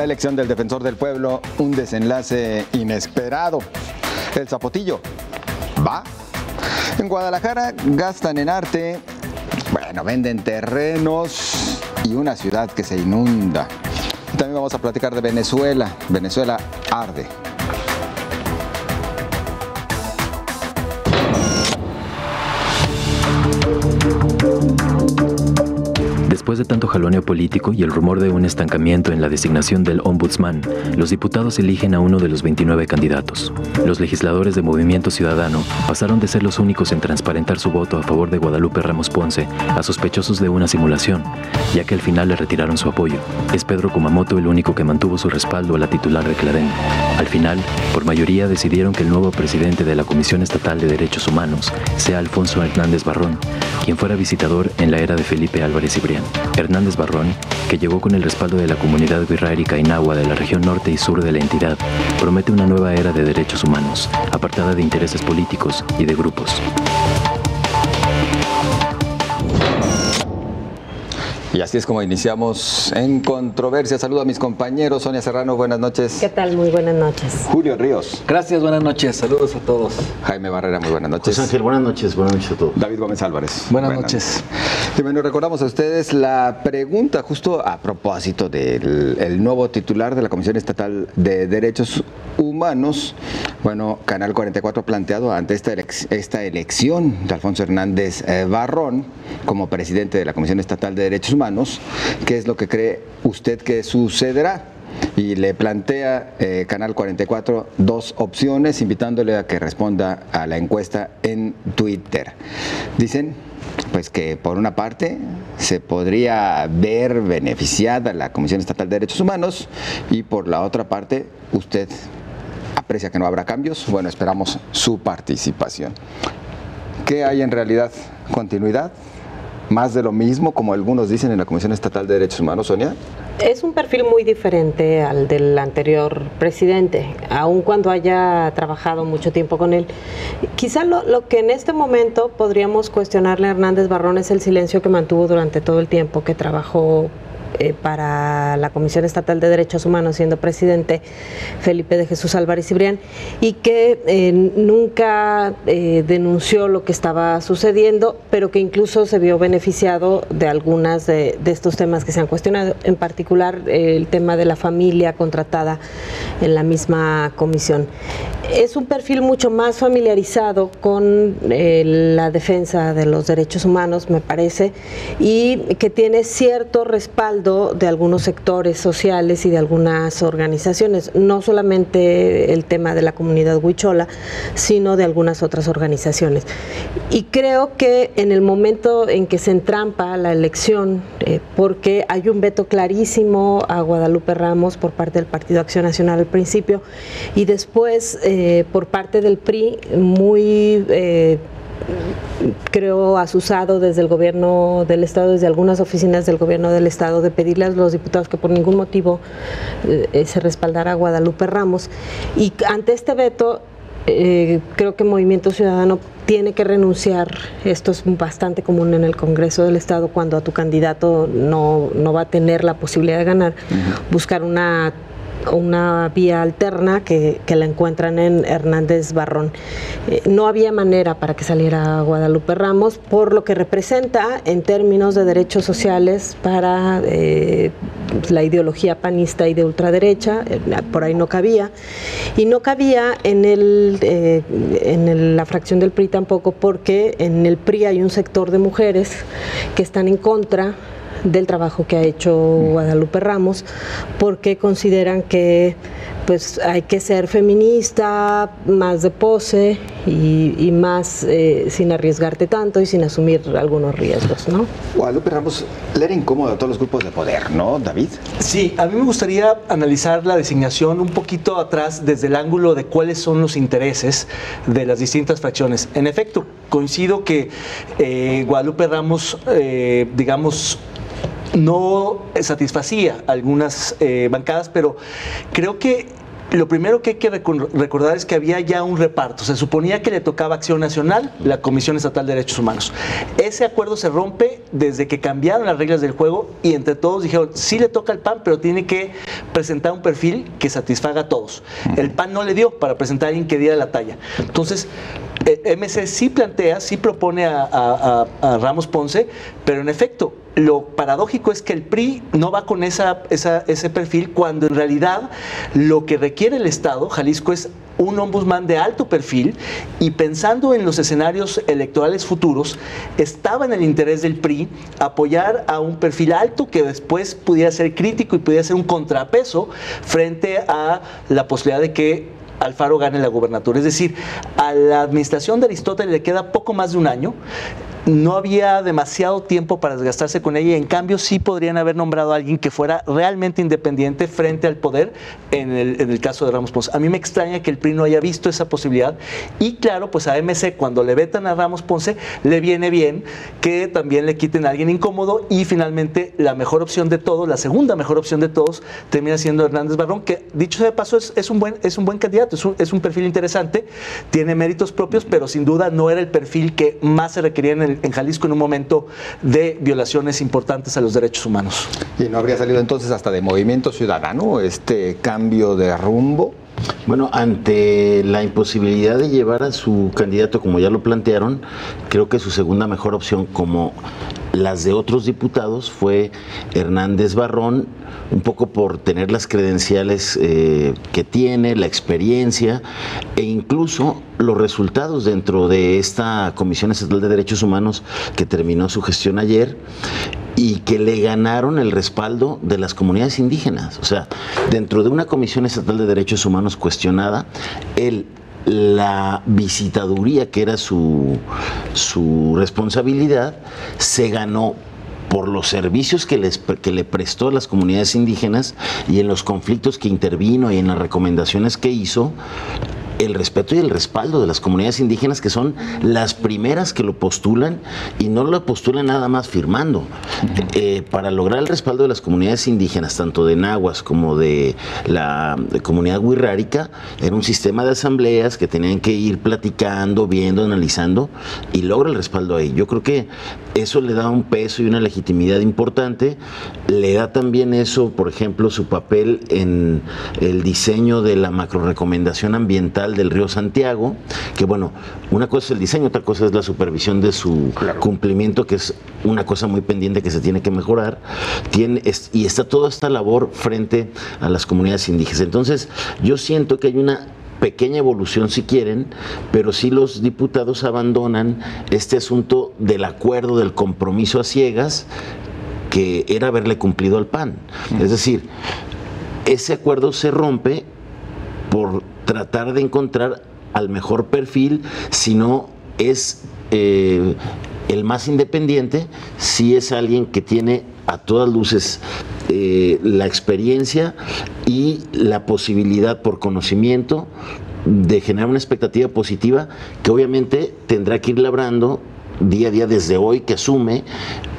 elección del defensor del pueblo, un desenlace inesperado. El Zapotillo va. En Guadalajara gastan en arte, bueno, venden terrenos y una ciudad que se inunda. También vamos a platicar de Venezuela. Venezuela arde. Después de tanto jaloneo político y el rumor de un estancamiento en la designación del ombudsman, los diputados eligen a uno de los 29 candidatos. Los legisladores de Movimiento Ciudadano pasaron de ser los únicos en transparentar su voto a favor de Guadalupe Ramos Ponce a sospechosos de una simulación, ya que al final le retiraron su apoyo. Es Pedro Kumamoto el único que mantuvo su respaldo a la titular de CLADEN. Al final, por mayoría decidieron que el nuevo presidente de la Comisión Estatal de Derechos Humanos sea Alfonso Hernández Barrón, quien fuera visitador en la era de Felipe Álvarez Cibrián. Hernández Barrón, que llegó con el respaldo de la comunidad Wirrárica y Kainahua de la región norte y sur de la entidad, promete una nueva era de derechos humanos, apartada de intereses políticos y de grupos. Y así es como iniciamos en Controversia. Saludo a mis compañeros. Sonia Serrano, buenas noches. ¿Qué tal? Muy buenas noches. Julio Ríos. Gracias, buenas noches. Saludos a todos. Jaime Barrera, muy buenas noches. José Ángel, buenas noches a todos. David Gómez Álvarez. Buenas noches. Y bueno, recordamos a ustedes la pregunta justo a propósito del nuevo titular de la Comisión Estatal de Derechos Humanos. Bueno, Canal 44 ha planteado ante esta elección de Alfonso Hernández Barrón como presidente de la Comisión Estatal de Derechos Humanos, ¿qué es lo que cree usted que sucederá? Y le plantea Canal 44 dos opciones, invitándole a que responda a la encuesta en Twitter. Dicen pues que por una parte se podría ver beneficiada la Comisión Estatal de Derechos Humanos y por la otra parte usted aprecia que no habrá cambios. Bueno, esperamos su participación. ¿Qué hay en realidad? ¿Continuidad? ¿Más de lo mismo, como algunos dicen en la Comisión Estatal de Derechos Humanos, Sonia? Es un perfil muy diferente al del anterior presidente, aun cuando haya trabajado mucho tiempo con él. Quizá lo que en este momento podríamos cuestionarle a Hernández Barrón es el silencio que mantuvo durante todo el tiempo que trabajó para la Comisión Estatal de Derechos Humanos, siendo presidente Felipe de Jesús Álvarez Cibrián, y que nunca denunció lo que estaba sucediendo, pero que incluso se vio beneficiado de algunas de estos temas que se han cuestionado, en particular el tema de la familia contratada en la misma comisión. Es un perfil mucho más familiarizado con la defensa de los derechos humanos, me parece, y que tiene cierto respaldo de algunos sectores sociales y de algunas organizaciones, no solamente el tema de la comunidad huichola, sino de algunas otras organizaciones. Y creo que en el momento en que se entrampa la elección, porque hay un veto clarísimo a Guadalupe Ramos por parte del Partido Acción Nacional al principio, y después por parte del PRI, muy creo asusado desde el gobierno del estado, desde algunas oficinas del gobierno del estado, de pedirle a los diputados que por ningún motivo se respaldara a Guadalupe Ramos. Y ante este veto, creo que Movimiento Ciudadano tiene que renunciar. Esto es bastante común en el Congreso del Estado, cuando a tu candidato no va a tener la posibilidad de ganar, buscar una vía alterna que la encuentran en Hernández Barrón. No había manera para que saliera Guadalupe Ramos por lo que representa en términos de derechos sociales para la ideología panista y de ultraderecha. Por ahí no cabía, y no cabía en la fracción del PRI tampoco, porque en el PRI hay un sector de mujeres que están en contra del trabajo que ha hecho Guadalupe Ramos, porque consideran que pues hay que ser feminista, más de pose y más sin arriesgarte tanto y sin asumir algunos riesgos, ¿no? Guadalupe Ramos le era incómodo a todos los grupos de poder, ¿no, David? Sí, a mí me gustaría analizar la designación un poquito atrás desde el ángulo de cuáles son los intereses de las distintas fracciones. En efecto, coincido que Guadalupe Ramos, digamos, no satisfacía algunas bancadas, pero creo que lo primero que hay que recordar es que había ya un reparto. Se suponía que le tocaba Acción Nacional, la Comisión Estatal de Derechos Humanos. Ese acuerdo se rompe desde que cambiaron las reglas del juego y entre todos dijeron, sí le toca al PAN, pero tiene que presentar un perfil que satisfaga a todos. El PAN no le dio para presentar a alguien que diera la talla. Entonces, MC sí plantea, sí propone a Ramos Ponce, pero en efecto, lo paradójico es que el PRI no va con ese perfil cuando en realidad lo que requiere el Estado, Jalisco, es un ombudsman de alto perfil, y pensando en los escenarios electorales futuros, estaba en el interés del PRI apoyar a un perfil alto que después pudiera ser crítico y pudiera ser un contrapeso frente a la posibilidad de que Alfaro gane la gubernatura. Es decir, a la administración de Aristóteles le queda poco más de un año. No había demasiado tiempo para desgastarse con ella y en cambio sí podrían haber nombrado a alguien que fuera realmente independiente frente al poder en el caso de Ramos Ponce. A mí me extraña que el PRI no haya visto esa posibilidad y claro, pues a MC cuando le vetan a Ramos Ponce le viene bien que también le quiten a alguien incómodo y finalmente la mejor opción de todos, la segunda mejor opción de todos termina siendo Hernández Barrón, que dicho sea de paso es un buen candidato, es un perfil interesante, tiene méritos propios, pero sin duda no era el perfil que más se requería en Jalisco en un momento de violaciones importantes a los derechos humanos. ¿Y no habría salido entonces hasta de Movimiento Ciudadano este cambio de rumbo? Bueno, ante la imposibilidad de llevar a su candidato, como ya lo plantearon, creo que su segunda mejor opción, como las de otros diputados, fue Hernández Barrón, un poco por tener las credenciales que tiene, la experiencia e incluso los resultados dentro de esta Comisión Estatal de Derechos Humanos que terminó su gestión ayer y que le ganaron el respaldo de las comunidades indígenas. O sea, dentro de una Comisión Estatal de Derechos Humanos cuestionada, la visitaduría, que era su responsabilidad, se ganó por los servicios que le prestó a las comunidades indígenas y en los conflictos que intervino y en las recomendaciones que hizo, el respeto y el respaldo de las comunidades indígenas, que son las primeras que lo postulan y no lo postulan nada más firmando. Para lograr el respaldo de las comunidades indígenas, tanto de nahuas como de la comunidad wixárika, era un sistema de asambleas que tenían que ir platicando, viendo, analizando y logra el respaldo ahí. Yo creo que eso le da un peso y una legitimidad importante. Le da también eso, por ejemplo, su papel en el diseño de la macrorecomendación ambiental del Río Santiago, que bueno, una cosa es el diseño, otra cosa es la supervisión de su cumplimiento, que es una cosa muy pendiente que se tiene que mejorar, y está toda esta labor frente a las comunidades indígenas. Entonces, yo siento que hay una pequeña evolución si quieren, pero sí los diputados abandonan este asunto del acuerdo, del compromiso a ciegas, que era haberle cumplido al PAN. Es decir, ese acuerdo se rompe por tratar de encontrar al mejor perfil, si no es el más independiente, si es alguien que tiene a todas luces la experiencia y la posibilidad por conocimiento de generar una expectativa positiva que obviamente tendrá que ir labrando día a día desde hoy que asume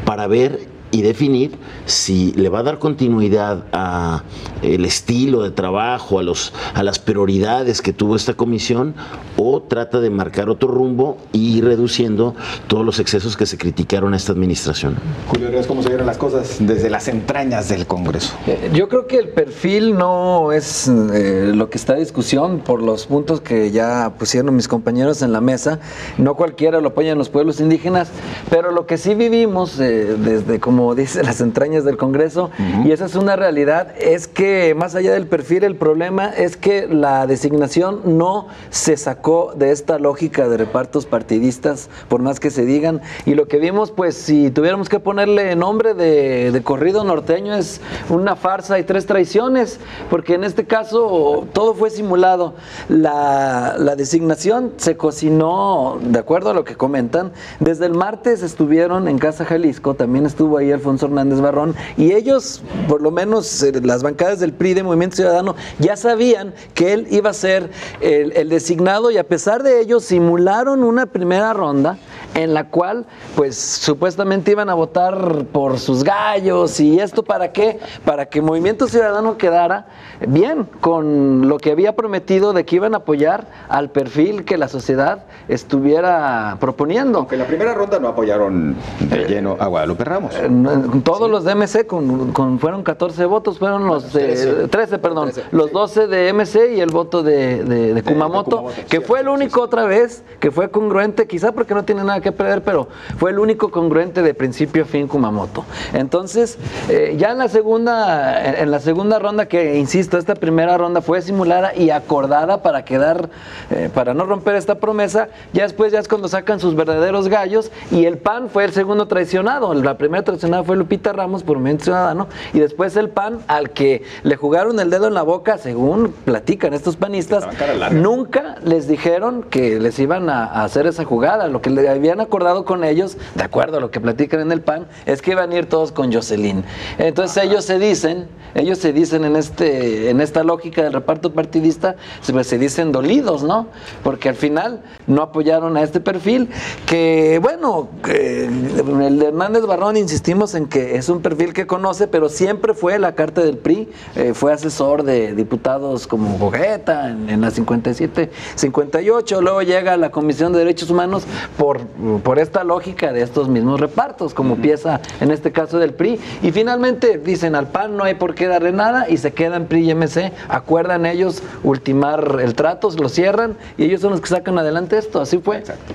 para ver y definir si le va a dar continuidad a el estilo de trabajo, a las prioridades que tuvo esta comisión, o trata de marcar otro rumbo y ir reduciendo todos los excesos que se criticaron a esta administración. Julio Ríos, ¿cómo se vieron las cosas desde las entrañas del Congreso? Yo creo que el perfil no es lo que está en discusión por los puntos que ya pusieron mis compañeros en la mesa. No cualquiera lo apoyan los pueblos indígenas, pero lo que sí vivimos desde, como dice, las entrañas del Congreso, y esa es una realidad, es que más allá del perfil, el problema es que la designación no se sacó de esta lógica de repartos partidistas, por más que se digan, y lo que vimos, pues si tuviéramos que ponerle nombre de corrido norteño, es una farsa y 3 traiciones, porque en este caso todo fue simulado. La designación se cocinó, de acuerdo a lo que comentan, desde el martes estuvieron en Casa Jalisco, también estuvo ahí Alfonso Hernández Barrón, y ellos, por lo menos las bancadas del PRI, de Movimiento Ciudadano, ya sabían que él iba a ser el designado, y a pesar de ello simularon una primera ronda en la cual pues supuestamente iban a votar por sus gallos. ¿Y esto para qué? Para que Movimiento Ciudadano quedara bien con lo que había prometido de que iban a apoyar al perfil que la sociedad estuviera proponiendo. Aunque en la primera ronda no apoyaron de lleno a Guadalupe Ramos. Todos los de MC fueron 14 votos, fueron los 13, los 12 de MC y el voto de Kumamoto, que fue el único otra vez que fue congruente, quizá porque no tiene nada que perder, pero fue el único congruente de principio a fin Kumamoto. Entonces, ya en la segunda ronda, que insisto, esta primera ronda fue simulada y acordada para quedar, para no romper esta promesa, ya después ya es cuando sacan sus verdaderos gallos, y el PAN fue el segundo traicionado. La primera traicionada fue Lupita Ramos por Movimiento Ciudadano, y después el PAN, al que le jugaron el dedo en la boca, según platican estos panistas, nunca les dijeron que les iban a hacer esa jugada. Lo que le habían acordado con ellos, de acuerdo a lo que platican en el PAN, es que iban a ir todos con Jocelyn. Entonces ellos se dicen en esta lógica del reparto partidista, pues se dicen dolidos, ¿no? Porque al final no apoyaron a este perfil, que bueno, el de Hernández Barrón, insistimos en que es un perfil que conoce, pero siempre fue la carta del PRI, fue asesor de diputados como Gogeta en la 57, 58, luego llega a la Comisión de Derechos Humanos por esta lógica de estos mismos repartos, como pieza en este caso del PRI, y finalmente dicen al PAN no hay por qué darle nada, y se quedan PRI y MC, acuerdan ellos ultimar el trato, lo cierran, y ellos son los que sacan adelante esto, así fue. Exacto.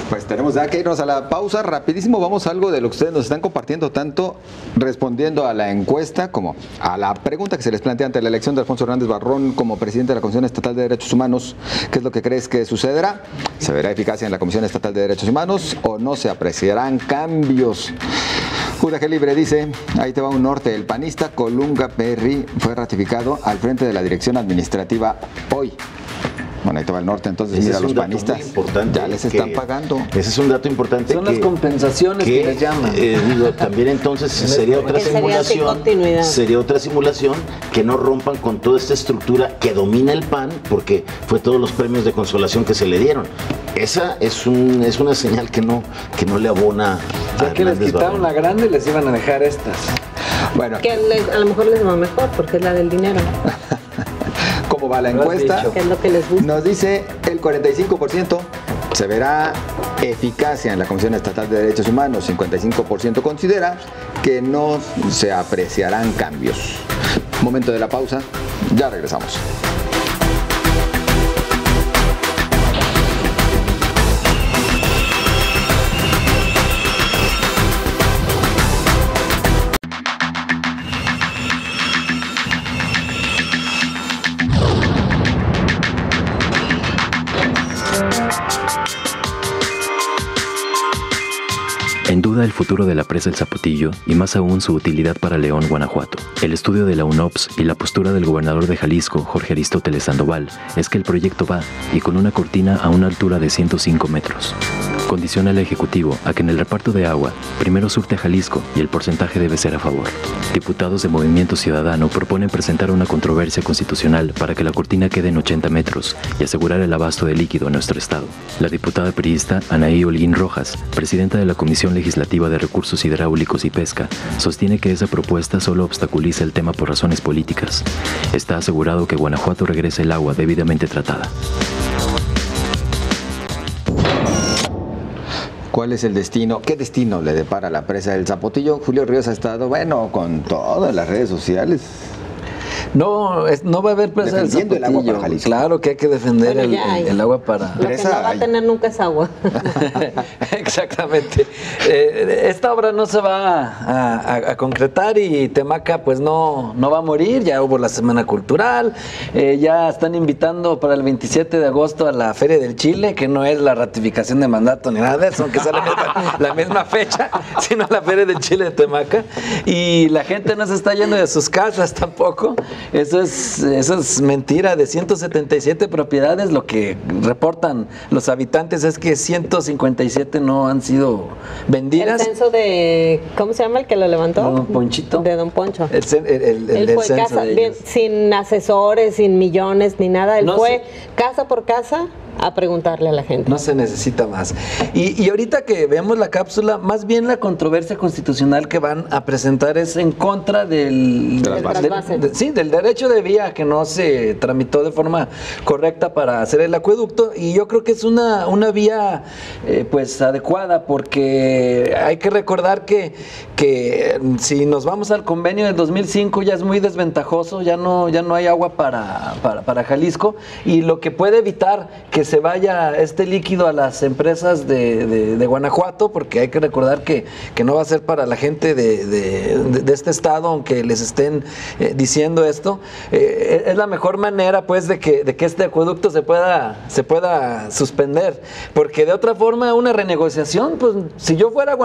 Pues tenemos ya que irnos a la pausa, rapidísimo, vamos a algo de lo que ustedes nos están compartiendo, tanto respondiendo a la encuesta como a la pregunta que se les plantea ante la elección de Alfonso Hernández Barrón como presidente de la Comisión Estatal de Derechos Humanos. ¿Qué es lo que crees que sucederá? ¿Se verá eficacia en la Comisión Estatal de Derechos Humanos o no se apreciarán cambios? Juraje Libre dice, ahí te va un norte, el panista Colunga Perry fue ratificado al frente de la dirección administrativa hoy. Bueno, ahí te va el norte, entonces ese mira, los panistas ya les están pagando. Ese es un dato importante. Son las compensaciones que les llaman. También entonces sería otra simulación. Sería otra simulación que no rompan con toda esta estructura que domina el PAN, porque fue todos los premios de consolación que se le dieron. Esa es una señal que no le abona. Ya que les quitaron la grande, les iban a dejar estas. Bueno, que a lo mejor les va mejor porque es la del dinero. ¿Cómo va la encuesta? ¿Qué es lo que les gusta? Nos dice el 45% se verá eficacia en la Comisión Estatal de Derechos Humanos, 55% considera que no se apreciarán cambios. Momento de la pausa, ya regresamos. En duda el futuro de la presa El Zapotillo y más aún su utilidad para León, Guanajuato. El estudio de la UNOPS y la postura del gobernador de Jalisco, Jorge Aristóteles Sandoval, es que el proyecto va y con una cortina a una altura de 105 metros. Condiciona al Ejecutivo a que en el reparto de agua primero surte a Jalisco y el porcentaje debe ser a favor. Diputados de Movimiento Ciudadano proponen presentar una controversia constitucional para que la cortina quede en 80 metros y asegurar el abasto de líquido en nuestro estado. La diputada priista Anaí Holguín Rojas, presidenta de la Comisión Legislativa de Recursos Hidráulicos y Pesca, sostiene que esa propuesta solo obstaculiza el tema por razones políticas. Está asegurado que Guanajuato regrese el agua debidamente tratada. ¿Cuál es el destino? ¿Qué destino le depara la presa del Zapotillo? Julio Ríos ha estado, bueno, con todas las redes sociales. No va a haber presa del Zapotillo. El agua para Jalisco. Claro que hay que defender el agua para... Lo que no va a tener nunca es agua. Exactamente. Esta obra no se va a concretar y Temaca pues no va a morir. Ya hubo la Semana Cultural, ya están invitando para el 27 de agosto a la Feria del Chile, que no es la ratificación de mandato ni nada de eso, aunque sea la misma fecha, sino la Feria del Chile de Temaca. Y la gente no se está yendo de sus casas tampoco. Eso es mentira. De 177 propiedades, lo que reportan los habitantes es que 157 no han sido vendidas. El censo de, ¿cómo se llama el que lo levantó? Don Ponchito. De Don Poncho. Él fue casa, sin asesores, sin millones ni nada. Él fue casa por casa a preguntarle a la gente. No se necesita más. Y ahorita que veamos la cápsula, más bien la controversia constitucional que van a presentar es en contra del del derecho de vía que no se tramitó de forma correcta para hacer el acueducto, y yo creo que es una vía pues adecuada, porque hay que recordar que si nos vamos al convenio del 2005 ya es muy desventajoso, ya no hay agua para Jalisco, y lo que puede evitar que se vaya este líquido a las empresas de Guanajuato, porque hay que recordar que no va a ser para la gente de este estado, aunque les estén diciendo esto, es la mejor manera pues de que este acueducto se pueda suspender, porque de otra forma una renegociación, pues si yo fuera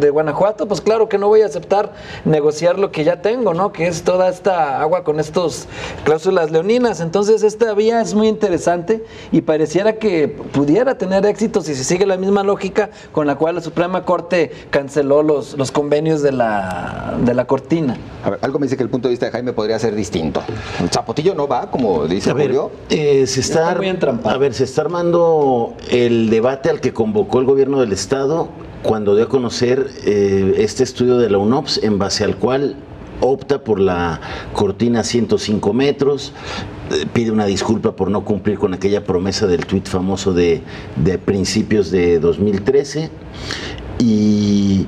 de Guanajuato, pues claro que no voy a aceptar negociar lo que ya tengo, ¿no? Que es toda esta agua con estos cláusulas leoninas. Entonces esta vía es muy interesante y pareciera que pudiera tener éxito si se sigue la misma lógica con la cual la Suprema Corte canceló los convenios de la cortina. A ver, algo me dice que el punto de vista de Jaime podría ser distinto. Zapotillo no va, como dice Julio. Se está armando el debate al que convocó el gobierno del estado cuando dio a conocer este estudio de la UNOPS, en base al cual opta por la cortina 105 metros, pide una disculpa por no cumplir con aquella promesa del tuit famoso de principios de 2013, y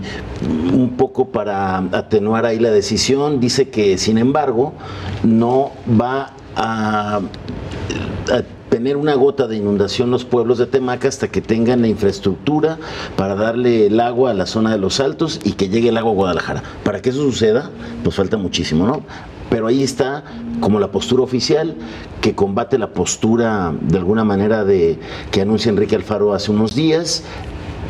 un poco para atenuar ahí la decisión, dice que sin embargo no va a tener una gota de inundación los pueblos de Temaca hasta que tengan la infraestructura para darle el agua a la zona de los Altos y que llegue el agua a Guadalajara. Para que eso suceda, pues falta muchísimo, ¿no? Pero ahí está como la postura oficial, que combate la postura de alguna manera que anuncia Enrique Alfaro hace unos días,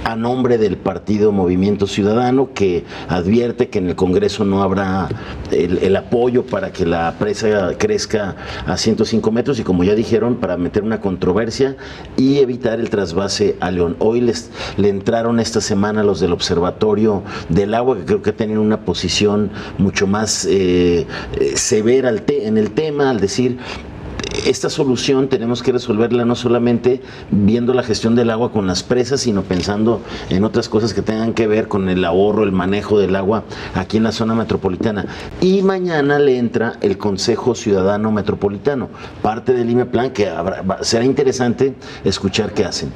a nombre del partido Movimiento Ciudadano, que advierte que en el Congreso no habrá el apoyo para que la presa crezca a 105 metros y, como ya dijeron, para meter una controversia y evitar el trasvase a León. Hoy le entraron esta semana los del Observatorio del Agua, que creo que tienen una posición mucho más severa en el tema, al decir: esta solución tenemos que resolverla no solamente viendo la gestión del agua con las presas, sino pensando en otras cosas que tengan que ver con el ahorro, el manejo del agua aquí en la zona metropolitana. Y mañana le entra el Consejo Ciudadano Metropolitano, parte del IMEPLAN, que será interesante escuchar qué hacen.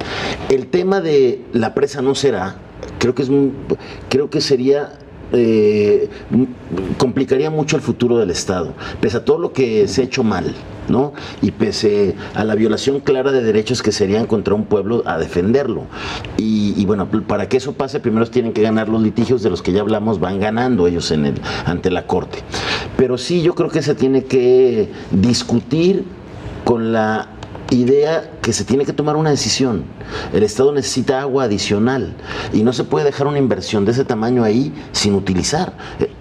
El tema de la presa no será, creo que sería... complicaría mucho el futuro del Estado, pese a todo lo que se ha hecho mal, ¿no? Y pese a la violación clara de derechos que serían contra un pueblo a defenderlo. Y bueno, para que eso pase, primero tienen que ganar los litigios de los que ya hablamos, van ganando ellos ante la Corte. Pero sí, yo creo que se tiene que discutir con la idea que se tiene que tomar una decisión. El Estado necesita agua adicional y no se puede dejar una inversión de ese tamaño ahí sin utilizar.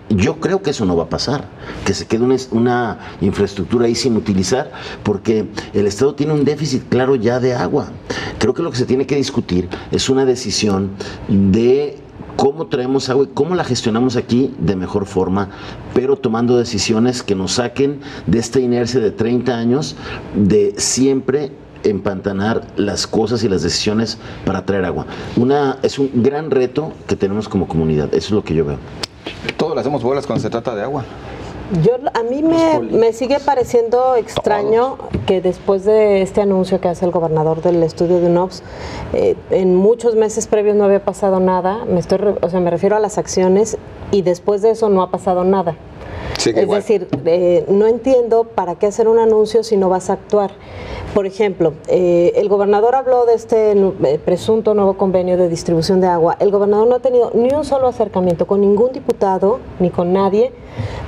Yo creo que eso no va a pasar, que se quede una infraestructura ahí sin utilizar, porque el Estado tiene un déficit claro ya de agua. Creo que lo que se tiene que discutir es una decisión de cómo traemos agua y cómo la gestionamos aquí de mejor forma, pero tomando decisiones que nos saquen de esta inercia de 30 años de siempre empantanar las cosas y las decisiones para traer agua. Es un gran reto que tenemos como comunidad, eso es lo que yo veo. Todos le hacemos bolas cuando se trata de agua. A mí me sigue pareciendo extraño que después de este anuncio que hace el gobernador del estudio de UNOPS, en muchos meses previos no había pasado nada, me refiero a las acciones, y después de eso no ha pasado nada. Es decir, no entiendo para qué hacer un anuncio si no vas a actuar. Por ejemplo, el gobernador habló de este presunto nuevo convenio de distribución de agua. El gobernador no ha tenido ni un solo acercamiento con ningún diputado ni con nadie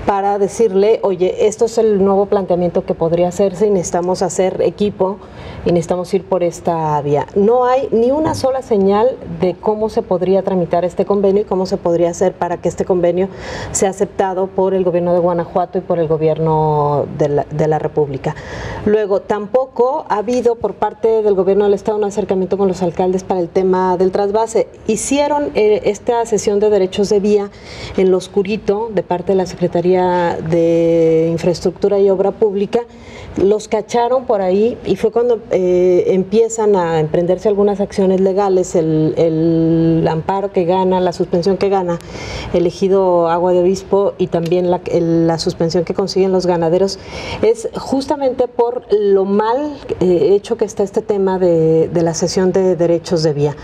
para decirle: oye, esto es el nuevo planteamiento que podría hacerse y necesitamos hacer equipo y necesitamos ir por esta vía. No hay ni una sola señal de cómo se podría tramitar este convenio y cómo se podría hacer para que este convenio sea aceptado por el gobierno de Guanajuato y por el gobierno de la República. Luego, tampoco ha habido por parte del gobierno del Estado un acercamiento con los alcaldes para el tema del trasvase. Hicieron esta sesión de derechos de vía en lo oscurito de parte de la Secretaría de Infraestructura y Obra Pública. Los cacharon por ahí y fue cuando empiezan a emprenderse algunas acciones legales, el amparo que gana, la suspensión que gana el ejido Agua de Obispo y también la suspensión que consiguen los ganaderos, es justamente por lo mal hecho que está este tema de la cesión de derechos de vía.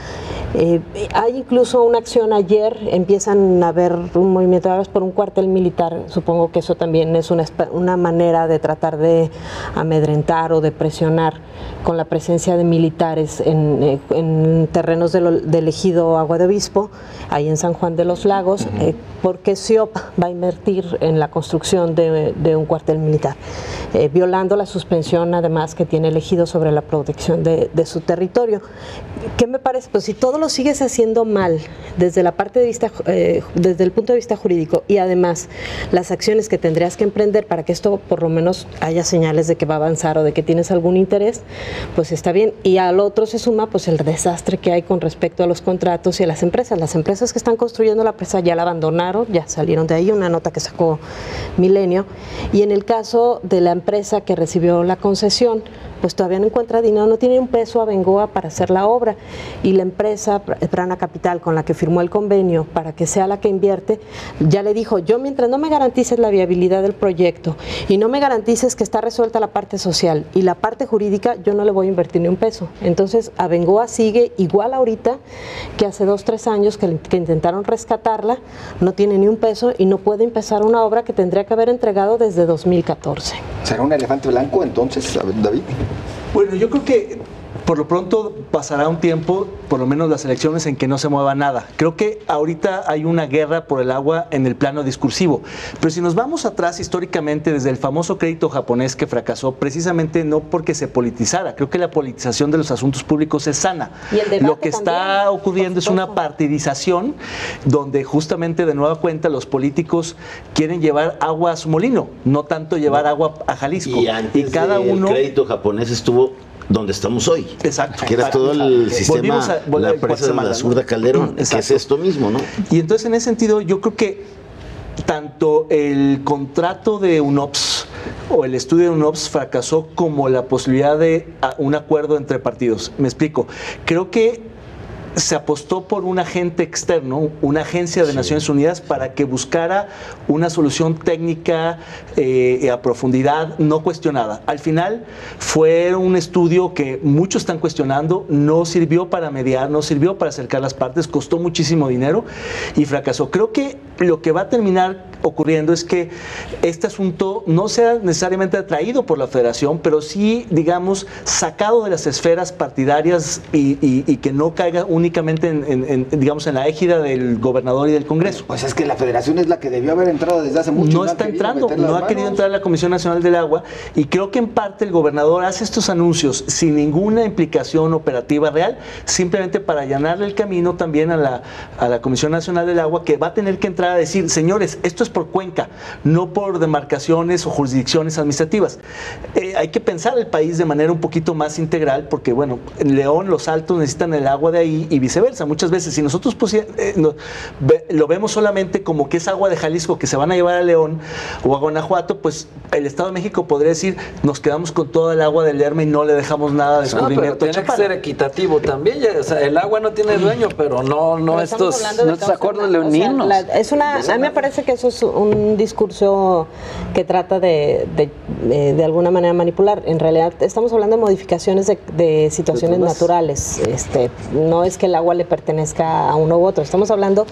Hay incluso una acción ayer, empiezan a haber un movimiento por un cuartel militar. Supongo que eso también es una manera de tratar de amedrentar o de presionar con la presencia de militares en terrenos del ejido Agua de Obispo, ahí en San Juan de los Lagos, porque SIOP va a invertir en la construcción de un cuartel militar, violando la suspensión además que tiene el ejido sobre la protección de su territorio. ¿Qué me parece? Pues si todo lo sigues haciendo mal desde la parte de vista, desde el punto de vista jurídico, y además las acciones que tendrías que emprender para que esto por lo menos haya señales de que va a avanzar o de que tienes algún interés, pues está bien. Y al otro se suma pues el desastre que hay con respecto a los contratos y a las empresas. Las empresas que están construyendo la presa ya la abandonaron, ya salieron de ahí, una nota que sacó Milenio. Y en el caso de la empresa que recibió la concesión, pues todavía no encuentra dinero, no tiene un peso a Bengoa para hacer la obra, y la empresa Prana Capital, con la que firmó el convenio para que sea la que invierte, ya le dijo: yo mientras no me garantices la viabilidad del proyecto y no me garantices que está resuelta la parte social y la parte jurídica, yo no le voy a invertir ni un peso. Entonces a Bengoa sigue igual ahorita que hace 2-3 años que intentaron rescatarla, no tiene ni un peso y no puede empezar una obra que tendría que haber entregado desde 2014. ¿Será un elefante blanco entonces, David? Bueno, yo creo que por lo pronto pasará un tiempo, por lo menos las elecciones, en que no se mueva nada. Creo que ahorita hay una guerra por el agua en el plano discursivo. Pero si nos vamos atrás históricamente, desde el famoso crédito japonés que fracasó, precisamente no porque se politizara. Creo que la politización de los asuntos públicos es sana. Lo que está ocurriendo es una partidización donde justamente de nueva cuenta los políticos quieren llevar agua a su molino, no tanto llevar agua a Jalisco. Y cada uno, el crédito japonés estuvo donde estamos hoy. Exacto. Que era todo el sistema, la presa de la Zurda Calderón, que es esto mismo, ¿no? Y entonces en ese sentido yo creo que tanto el contrato de UNOPS o el estudio de UNOPS fracasó como la posibilidad de un acuerdo entre partidos. Me explico. Creo que se apostó por un agente externo, una agencia de Naciones Unidas, para que buscara una solución técnica a profundidad, no cuestionada. Al final fue un estudio que muchos están cuestionando, no sirvió para mediar, no sirvió para acercar las partes, costó muchísimo dinero y fracasó. Creo que lo que va a terminar ocurriendo es que este asunto no sea necesariamente atraído por la Federación, pero sí, digamos, sacado de las esferas partidarias y que no caiga únicamente digamos, en la égida del gobernador y del Congreso. Pues es que la Federación es la que debió haber entrado desde hace mucho. No está entrando, no ha querido entrar a la Comisión Nacional del Agua, y creo que en parte el gobernador hace estos anuncios sin ninguna implicación operativa real, simplemente para allanarle el camino también a la Comisión Nacional del Agua, que va a tener que entrar a decir: señores, esto es por cuenca, no por demarcaciones o jurisdicciones administrativas. Hay que pensar el país de manera un poquito más integral, porque bueno, en León los Altos necesitan el agua de ahí y viceversa. Muchas veces, si nosotros lo vemos solamente como que es agua de Jalisco que se van a llevar a León o a Guanajuato, pues el Estado de México podría decir: nos quedamos con toda el agua del Lerma y no le dejamos nada de descubrimiento. Pero tiene que ser equitativo también. O sea, el agua no tiene dueño, pero no estos acuerdos leoninos. O sea, a mí me parece que eso es un discurso que trata de alguna manera manipular. En realidad estamos hablando de modificaciones de situaciones naturales. No es que el agua le pertenezca a uno u otro. Estamos hablando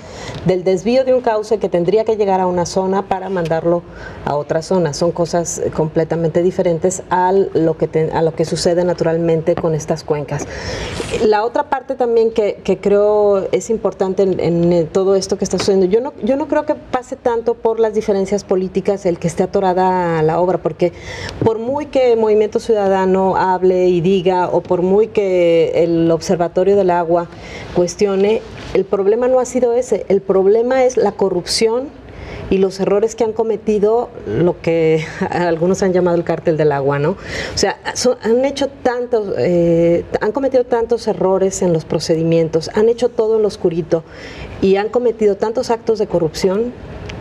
del desvío de un cauce que tendría que llegar a una zona para mandarlo a otra zona. Son cosas completamente diferentes a lo que sucede naturalmente con estas cuencas. La otra parte también que creo es importante en todo esto que está sucediendo, yo no creo que pase tanto por las diferencias políticas el que esté atorada la obra, porque por muy que Movimiento Ciudadano hable y diga, o por muy que el Observatorio del Agua cuestione, el problema no ha sido ese, el problema es la corrupción y los errores que han cometido, lo que algunos han llamado el cártel del agua, ¿no? O sea, han cometido tantos errores en los procedimientos, han hecho todo en lo oscurito y han cometido tantos actos de corrupción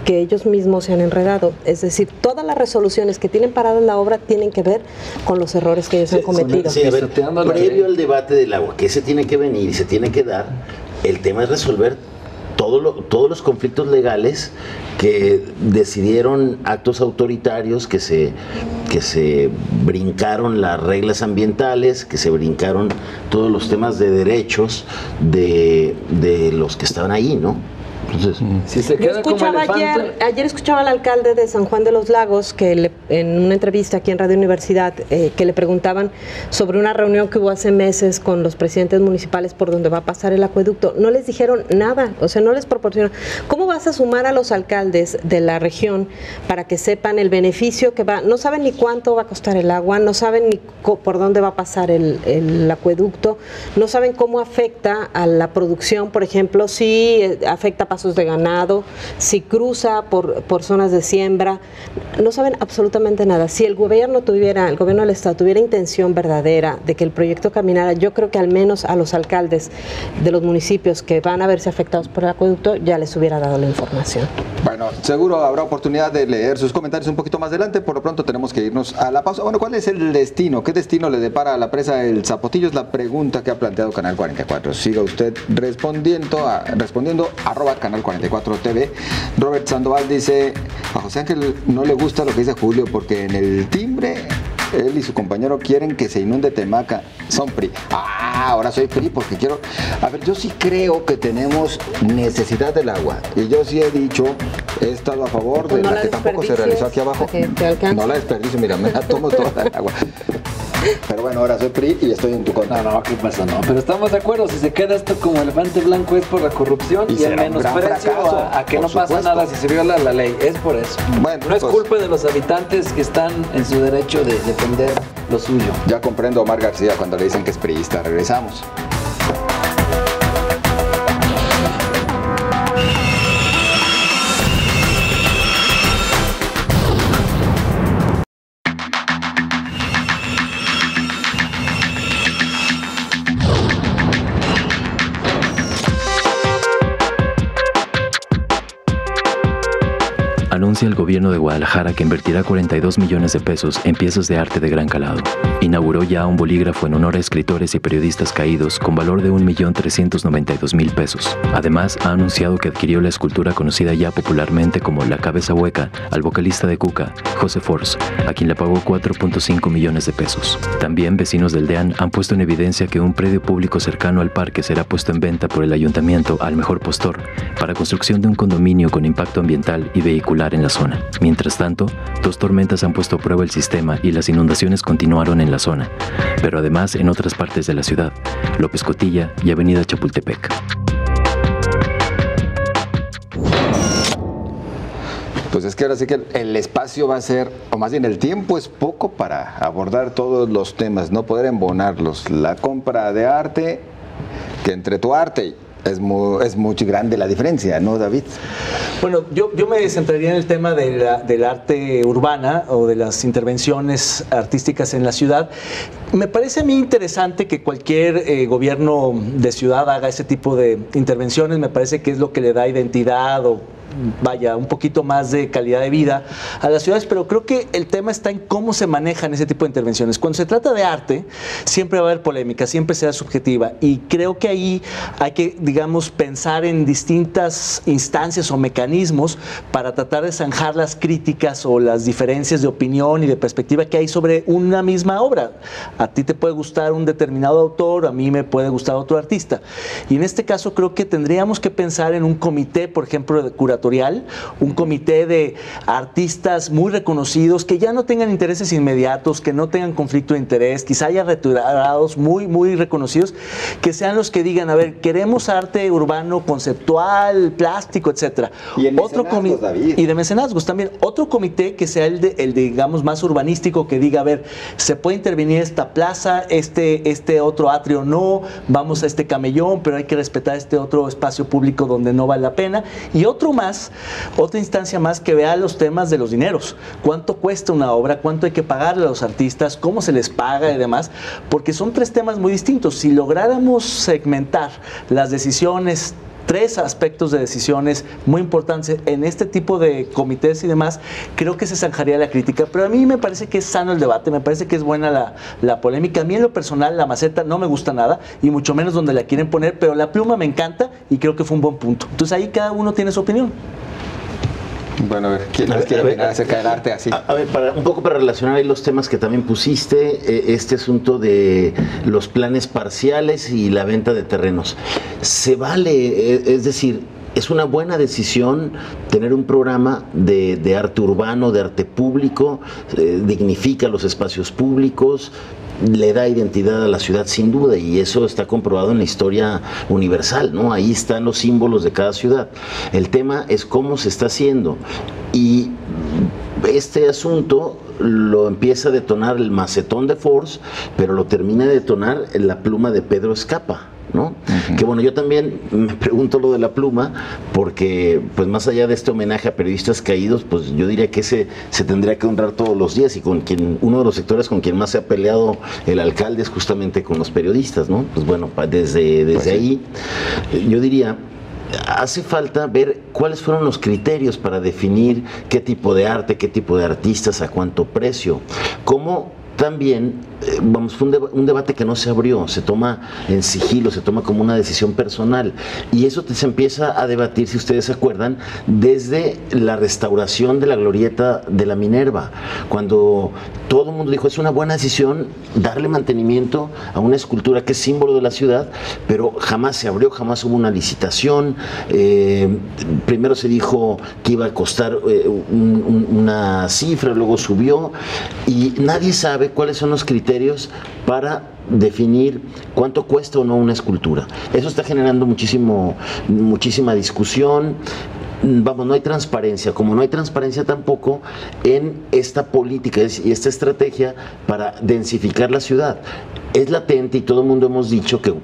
que ellos mismos se han enredado. Es decir, todas las resoluciones que tienen paradas la obra tienen que ver con los errores que ellos han cometido. Sí, a ver, previo al debate del agua, ¿qué se tiene que venir y se tiene que dar? El tema es resolver todos los conflictos legales que decidieron actos autoritarios, que se brincaron las reglas ambientales, que se brincaron todos los temas de derechos de los que estaban ahí, ¿no? Entonces, si se queda yo escuchaba ayer escuchaba al alcalde de San Juan de los Lagos que en una entrevista aquí en Radio Universidad que le preguntaban sobre una reunión que hubo hace meses con los presidentes municipales por donde va a pasar el acueducto. No les dijeron nada, o sea, no les proporcionaron. ¿Cómo vas a sumar a los alcaldes de la región para que sepan el beneficio que va? No saben ni cuánto va a costar el agua, no saben ni por dónde va a pasar el acueducto, no saben cómo afecta a la producción, por ejemplo, si afecta a pasos de ganado, si cruza por zonas de siembra, no saben absolutamente nada. Si el gobierno del Estado tuviera intención verdadera de que el proyecto caminara, yo creo que al menos a los alcaldes de los municipios que van a verse afectados por el acueducto ya les hubiera dado la información. Bueno, seguro habrá oportunidad de leer sus comentarios un poquito más adelante. Por lo pronto tenemos que irnos a la pausa. Bueno, ¿cuál es el destino? ¿Qué destino le depara a la presa El Zapotillo? Es la pregunta que ha planteado Canal 44. Siga usted respondiendo @ Canal 44 TV. Robert Sandoval dice: a José Ángel no le gusta lo que dice Julio porque en el timbre él y su compañero quieren que se inunde Temaca. Son PRI. Ahora soy PRI porque quiero... A ver, yo sí creo que tenemos necesidad del agua. Y yo sí he dicho, he estado a favor de la que tampoco se realizó aquí abajo. No la desperdicio, mira, me la tomo toda el agua. Pero bueno, ahora soy PRI y estoy en tu contra. No, ¿qué pasa? No, pero estamos de acuerdo, si se queda esto como elefante blanco es por la corrupción y el menosprecio a que no pasa nada si se viola la ley, es por eso. Bueno, no es culpa de los habitantes que están en su derecho de defender lo suyo. Ya comprendo a Omar García cuando le dicen que es priista. Regresamos. Anuncia el gobierno de Guadalajara que invertirá 42 millones de pesos en piezas de arte de gran calado. Inauguró ya un bolígrafo en honor a escritores y periodistas caídos con valor de 1.392.000 pesos. Además, ha anunciado que adquirió la escultura conocida ya popularmente como La Cabeza Hueca al vocalista de Cuca, José Force, a quien le pagó 4.5 millones de pesos. También vecinos del DEAN han puesto en evidencia que un predio público cercano al parque será puesto en venta por el ayuntamiento al mejor postor para construcción de un condominio con impacto ambiental y vehicular en la zona. Mientras tanto, 2 tormentas han puesto a prueba el sistema y las inundaciones continuaron en la zona, pero además en otras partes de la ciudad, López Cotilla y Avenida Chapultepec. Pues es que ahora sí que el espacio va a ser, o más bien el tiempo es poco para abordar todos los temas, no poder embonarlos. La compra de arte, que entre tu arte es muy grande la diferencia, ¿no, David? Bueno, yo me centraría en el tema del arte urbana o de las intervenciones artísticas en la ciudad. Me parece a mí interesante que cualquier gobierno de ciudad haga ese tipo de intervenciones. Me parece que es lo que le da identidad o un poquito más de calidad de vida a las ciudades, pero creo que el tema está en cómo se manejan ese tipo de intervenciones. Cuando se trata de arte, siempre va a haber polémica, siempre será subjetiva, y creo que ahí hay que, digamos, pensar en distintas instancias o mecanismos para tratar de zanjar las críticas o las diferencias de opinión y de perspectiva que hay sobre una misma obra. A ti te puede gustar un determinado autor, a mí me puede gustar otro artista, y en este caso creo que tendríamos que pensar en un comité, por ejemplo, de curatorial, un comité de artistas muy reconocidos que ya no tengan intereses inmediatos, que no tengan conflicto de interés, quizá haya retirados muy reconocidos, que sean los que digan, a ver, queremos arte urbano, conceptual, plástico, etcétera. Y en mecenazgos, David. Y de mecenazgos también. Otro comité que sea el de, digamos, más urbanístico, que diga, a ver, se puede intervenir esta plaza, este otro atrio no, vamos a este camellón, pero hay que respetar este otro espacio público donde no vale la pena. Y otro más, otra instancia más que vea los temas de los dineros. ¿Cuánto cuesta una obra? ¿Cuánto hay que pagarle a los artistas? ¿Cómo se les paga y demás? Porque son 3 temas muy distintos. Si lográramos segmentar las decisiones tres aspectos de decisiones muy importantes en este tipo de comités y demás, creo que se zanjaría la crítica. Pero a mí me parece que es sano el debate, me parece que es buena la polémica. A mí en lo personal la maceta no me gusta nada, y mucho menos donde la quieren poner, pero la pluma me encanta y creo que fue un buen punto. Entonces ahí cada uno tiene su opinión. Bueno, a ver, ¿quién más quiere opinar acerca del arte así? A ver, un poco para relacionar ahí los temas que también pusiste, este asunto de los planes parciales y la venta de terrenos. Se vale, es decir, es una buena decisión tener un programa de arte urbano, de arte público, dignifica los espacios públicos, le da identidad a la ciudad sin duda, y eso está comprobado en la historia universal, ¿no? Ahí están los símbolos de cada ciudad. El tema es cómo se está haciendo, y este asunto lo empieza a detonar el macetón de Force, pero lo termina de detonar en la pluma de Pedro Escapa, ¿no? Que bueno, yo también me pregunto lo de la pluma, porque pues más allá de este homenaje a periodistas caídos, pues yo diría que se tendría que honrar todos los días, y con quien, uno de los sectores con quien más se ha peleado el alcalde es justamente con los periodistas, ¿no? Pues bueno, desde ahí yo diría, hace falta ver cuáles fueron los criterios para definir qué tipo de arte, qué tipo de artistas, a cuánto precio, cómo también, fue un debate que no se abrió, se toma en sigilo, se toma como una decisión personal, y eso se empieza a debatir, si ustedes se acuerdan, desde la restauración de la glorieta de la Minerva, cuando todo el mundo dijo, es una buena decisión darle mantenimiento a una escultura que es símbolo de la ciudad, pero jamás se abrió, jamás hubo una licitación. Primero se dijo que iba a costar una cifra, luego subió, y nadie sabe cuáles son los criterios para definir cuánto cuesta o no una escultura. Eso está generando muchísima discusión. No hay transparencia, como no hay transparencia tampoco en esta política y esta estrategia para densificar la ciudad. Es latente, y todo el mundo hemos dicho que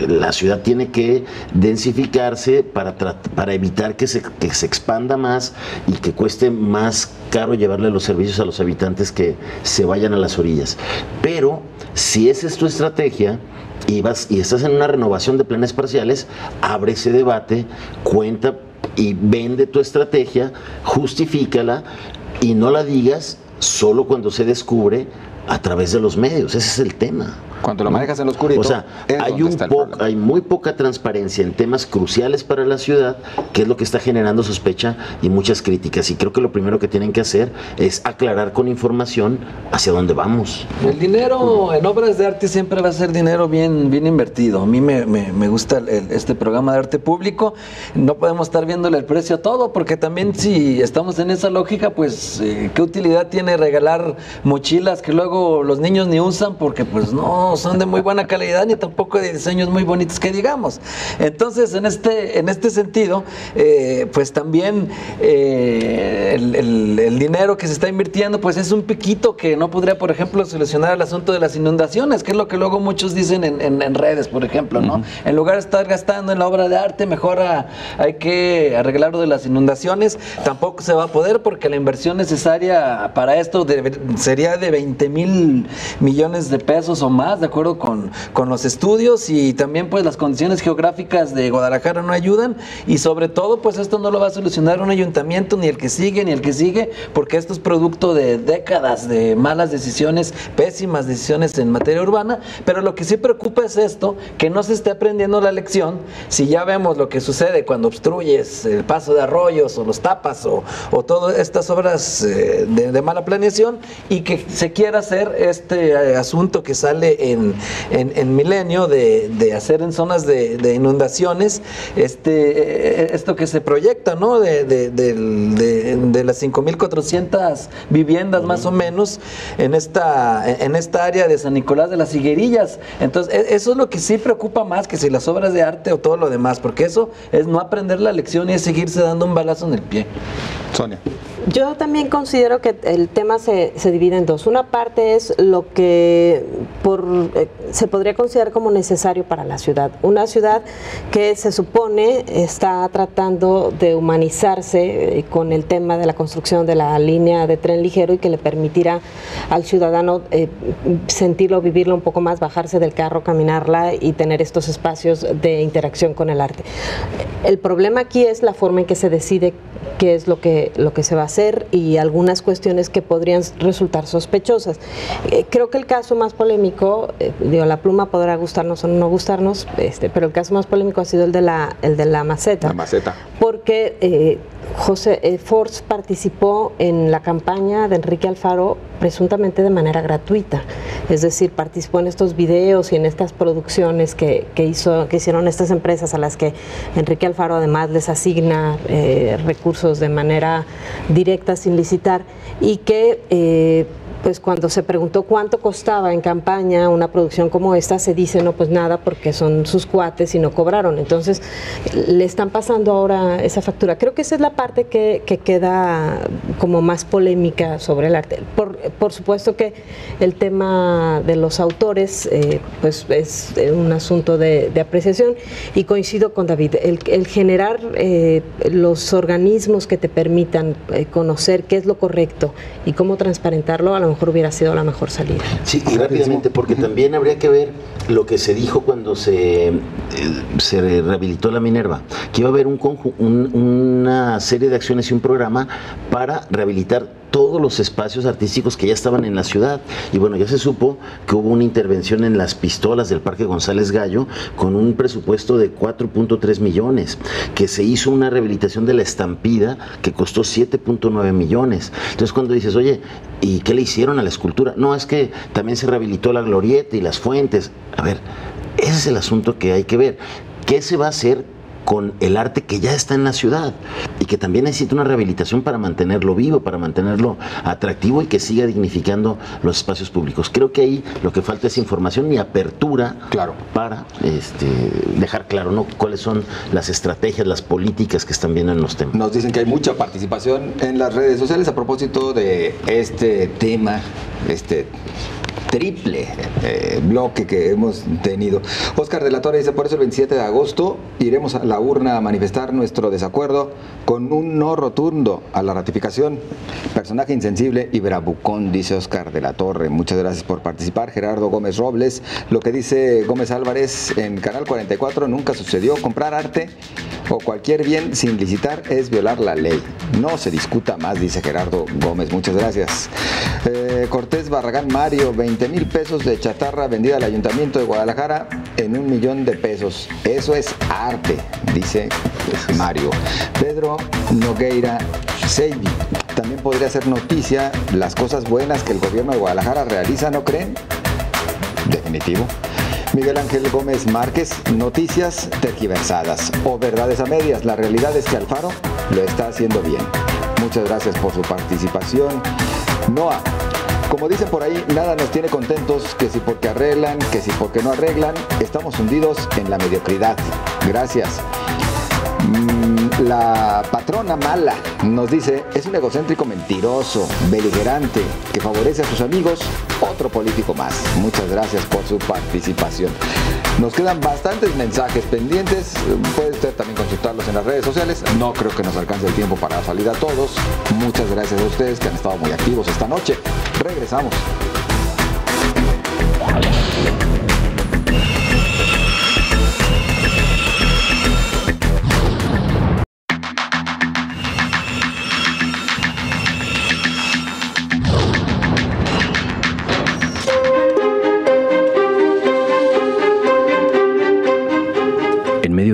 la ciudad tiene que densificarse para evitar que se expanda más y que cueste más caro llevarle los servicios a los habitantes que se vayan a las orillas. Pero si esa es tu estrategia y estás en una renovación de planes parciales, abre ese debate, cuenta y vende tu estrategia, justifícala, y no la digas solo cuando se descubre a través de los medios. Ese es el tema. Cuando lo manejas en lo oscurito, o sea, hay muy poca transparencia en temas cruciales para la ciudad, que es lo que está generando sospecha y muchas críticas. Y creo que lo primero que tienen que hacer es aclarar con información hacia dónde vamos. El dinero en obras de arte siempre va a ser dinero bien invertido. A mí me gusta este programa de arte público. No podemos estar viéndole el precio a todo, porque también si estamos en esa lógica, pues ¿qué utilidad tiene regalar mochilas que luego los niños ni usan, porque pues no son de muy buena calidad, ni tampoco de diseños muy bonitos que digamos? Entonces, en este sentido, pues también el dinero que se está invirtiendo, pues es un piquito que no podría, por ejemplo, solucionar el asunto de las inundaciones, que es lo que luego muchos dicen en redes, por ejemplo, ¿no? En lugar de estar gastando en la obra de arte, mejor hay que arreglar lo de las inundaciones. Tampoco se va a poder, porque la inversión necesaria para esto sería de 20,000 millones de pesos o más, de acuerdo con los estudios, y también pues las condiciones geográficas de Guadalajara no ayudan, y sobre todo pues esto no lo va a solucionar un ayuntamiento, ni el que sigue, porque esto es producto de décadas de malas decisiones, pésimas decisiones en materia urbana. Pero lo que sí preocupa es esto, que no se esté aprendiendo la lección. Si ya vemos lo que sucede cuando obstruyes el paso de arroyos, o los tapas, o todas estas obras de mala planeación, y que se quiera hacer este asunto que sale en Milenio de hacer en zonas de inundaciones esto que se proyecta, ¿no? De las 5,400 viviendas más o menos en esta área de San Nicolás de las Higuerillas. Entonces eso es lo que sí preocupa más que si las obras de arte o todo lo demás, porque eso es no aprender la lección y es seguirse dando un balazo en el pie. Sonia. Yo también considero que el tema se divide en dos. Una parte es lo que se podría considerar como necesario para la ciudad. Una ciudad que se supone está tratando de humanizarse con el tema de la construcción de la línea de tren ligero y que le permitirá al ciudadano sentirlo, vivirlo un poco más, bajarse del carro, caminarla y tener estos espacios de interacción con el arte. El problema aquí es la forma en que se decide qué es lo que se va a hacer y algunas cuestiones que podrían resultar sospechosas. Creo que el caso más polémico, la pluma podrá gustarnos o no gustarnos, pero el caso más polémico ha sido el de la maceta. La maceta. Porque José Force participó en la campaña de Enrique Alfaro presuntamente de manera gratuita, es decir, participó en estos videos y en estas producciones que hicieron estas empresas a las que Enrique Alfaro además les asigna recursos de manera directa sin licitar y que pues cuando se preguntó cuánto costaba en campaña una producción como esta, se dice, no, pues nada, porque son sus cuates y no cobraron. Entonces, le están pasando ahora esa factura. Creo que esa es la parte que queda como más polémica sobre el arte. Por supuesto que el tema de los autores, pues es un asunto de apreciación y coincido con David. El generar los organismos que te permitan conocer qué es lo correcto y cómo transparentarlo, a lo mejor hubiera sido la mejor salida. Sí, y rápidamente, porque también habría que ver lo que se dijo cuando se rehabilitó la Minerva, que iba a haber una serie de acciones y un programa para rehabilitar todos los espacios artísticos que ya estaban en la ciudad. Y bueno, ya se supo que hubo una intervención en las pistolas del Parque González Gallo con un presupuesto de 4.3 millones, que se hizo una rehabilitación de la Estampida que costó 7.9 millones. Entonces cuando dices, oye, ¿y qué le hicieron a la escultura? No, es que también se rehabilitó la glorieta y las fuentes. A ver, ese es el asunto que hay que ver. ¿Qué se va a hacer con el arte que ya está en la ciudad y que también necesita una rehabilitación para mantenerlo vivo, para mantenerlo atractivo y que siga dignificando los espacios públicos? Creo que ahí lo que falta es información y apertura, claro, para dejar claro, ¿no?, cuáles son las estrategias, las políticas que están viendo en los temas. Nos dicen que hay mucha participación en las redes sociales a propósito de este tema, triple bloque que hemos tenido. Óscar de la Torre dice, por eso el 27 de agosto iremos a la urna a manifestar nuestro desacuerdo con un no rotundo a la ratificación. Personaje insensible y bravucón, dice Óscar de la Torre. Muchas gracias por participar. Gerardo Gómez Robles, lo que dice Gómez Álvarez en Canal 44, nunca sucedió. Comprar arte o cualquier bien sin licitar es violar la ley. No se discuta más, dice Gerardo Gómez. Muchas gracias. Cortés Barragán Mario, 20,000 pesos de chatarra vendida al Ayuntamiento de Guadalajara en 1,000,000 de pesos. Eso es arte, dice Mario. Pedro Nogueira Seibi, también podría ser noticia las cosas buenas que el gobierno de Guadalajara realiza, ¿no creen? Definitivo. Miguel Ángel Gómez Márquez, noticias tergiversadas o verdades a medias. La realidad es que Alfaro lo está haciendo bien. Muchas gracias por su participación. Noah, como dicen por ahí, nada nos tiene contentos, que si porque arreglan, que si porque no arreglan, estamos hundidos en la mediocridad. Gracias. La patrona mala nos dice, es un egocéntrico mentiroso, beligerante, que favorece a sus amigos, otro político más. Muchas gracias por su participación. Nos quedan bastantes mensajes pendientes, puede usted también consultarlos en las redes sociales. No creo que nos alcance el tiempo para salir a todos. Muchas gracias a ustedes que han estado muy activos esta noche. Regresamos.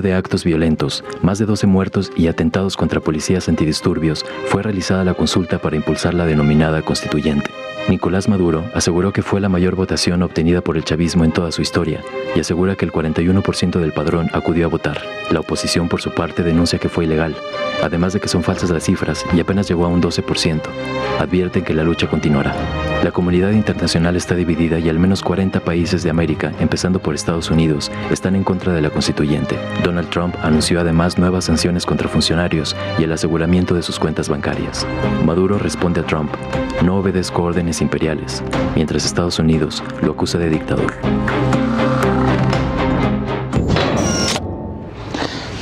De actos violentos, más de 12 muertos y atentados contra policías antidisturbios, fue realizada la consulta para impulsar la denominada constituyente. Nicolás Maduro aseguró que fue la mayor votación obtenida por el chavismo en toda su historia y asegura que el 41% del padrón acudió a votar. La oposición, por su parte, denuncia que fue ilegal, además de que son falsas las cifras y apenas llegó a un 12%. Advierten que la lucha continuará. La comunidad internacional está dividida y al menos 40 países de América, empezando por Estados Unidos, están en contra de la constituyente. Donald Trump anunció además nuevas sanciones contra funcionarios y el aseguramiento de sus cuentas bancarias. Maduro responde a Trump: no obedezco órdenes imperiales, mientras Estados Unidos lo acusa de dictador.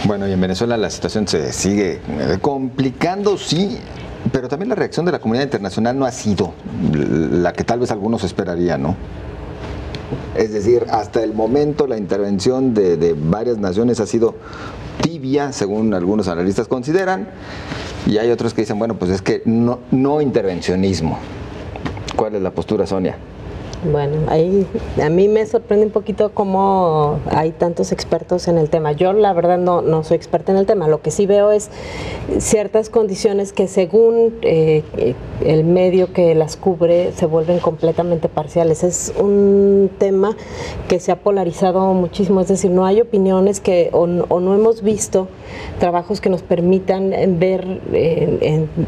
Bueno, y en Venezuela la situación se sigue complicando, sí, pero también la reacción de la comunidad internacional no ha sido la que tal vez algunos esperarían, ¿no? Es decir, hasta el momento la intervención de varias naciones ha sido tibia, según algunos analistas consideran, y hay otros que dicen, bueno, pues es que no intervencionismo. ¿Cuál es la postura, Sonia? Bueno, ahí a mí me sorprende un poquito cómo hay tantos expertos en el tema. Yo la verdad no soy experta en el tema. Lo que sí veo es ciertas condiciones que según el medio que las cubre se vuelven completamente parciales. Es un tema que se ha polarizado muchísimo, es decir, no hay opiniones que o no hemos visto trabajos que nos permitan ver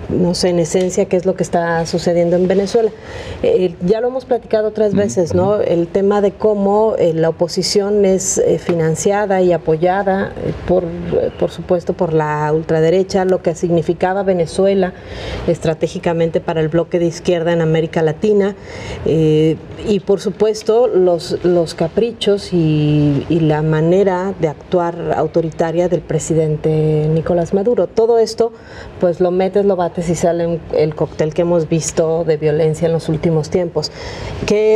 no sé, en esencia qué es lo que está sucediendo en Venezuela. Ya lo hemos platicado otras veces, ¿no? El tema de cómo la oposición es financiada y apoyada por supuesto por la ultraderecha, lo que significaba Venezuela estratégicamente para el bloque de izquierda en América Latina, y por supuesto los caprichos y la manera de actuar autoritaria del presidente Nicolás Maduro. Todo esto pues lo metes, lo bates y sale el cóctel que hemos visto de violencia en los últimos tiempos, que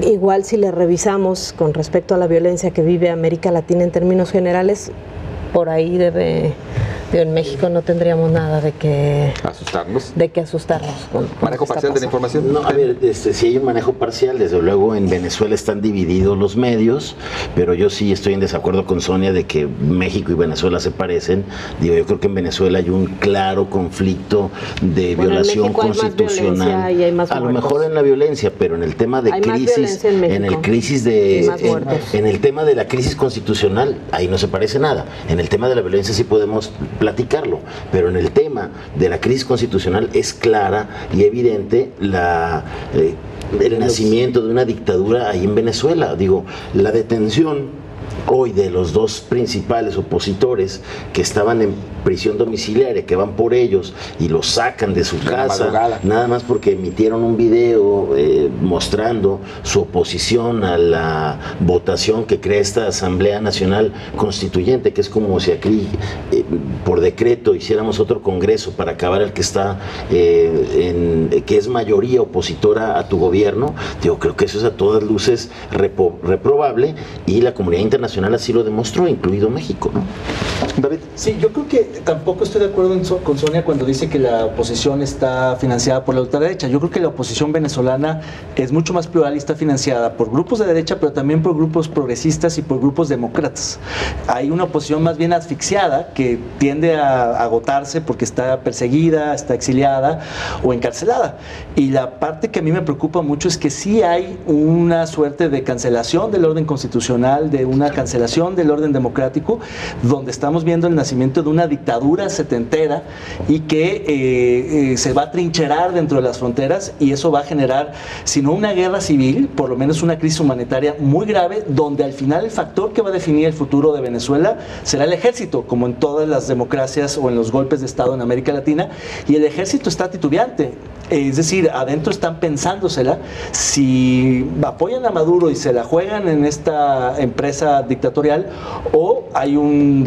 igual si le revisamos con respecto a la violencia que vive América Latina en términos generales, por ahí en México no tendríamos nada de que asustarnos. ¿Manejo parcial de la información? No, a ver, si hay un manejo parcial, desde luego en Venezuela están divididos los medios, pero yo sí estoy en desacuerdo con Sonia de que México y Venezuela se parecen. Digo, yo creo que en Venezuela hay un claro conflicto de violación constitucional. Y hay más a lo mejor en la violencia, pero en el tema de crisis, en el tema de la crisis constitucional, ahí no se parece nada. En el tema de la violencia sí podemos platicarlo, pero en el tema de la crisis constitucional es clara y evidente el nacimiento de una dictadura ahí en Venezuela. Digo, la detención hoy de los dos principales opositores que estaban en prisión domiciliaria, que van por ellos y los sacan de su casa, nada más porque emitieron un video mostrando su oposición a la votación que crea esta Asamblea Nacional Constituyente, que es como si aquí por decreto hiciéramos otro congreso para acabar el que está que es mayoría opositora a tu gobierno. Yo creo que eso es a todas luces reprobable, y la comunidad internacional así lo demostró, incluido México, ¿no? David. Sí, yo creo que tampoco estoy de acuerdo con Sonia cuando dice que la oposición está financiada por la ultraderecha. Yo creo que la oposición venezolana es mucho más plural y está financiada por grupos de derecha, pero también por grupos progresistas y por grupos demócratas. Hay una oposición más bien asfixiada que tiende a agotarse porque está perseguida, está exiliada o encarcelada. Y la parte que a mí me preocupa mucho es que sí hay una suerte de cancelación del orden constitucional, de una cancelación del orden democrático, donde estamos viendo el nacimiento de una dictadura setentera y que se va a trincherar dentro de las fronteras, y eso va a generar, si no una guerra civil, por lo menos una crisis humanitaria muy grave, donde al final el factor que va a definir el futuro de Venezuela será el ejército, como en todas las democracias o en los golpes de Estado en América Latina, y el ejército está titubeante. Es decir, adentro están pensándosela si apoyan a Maduro y se la juegan en esta empresa dictatorial, o hay un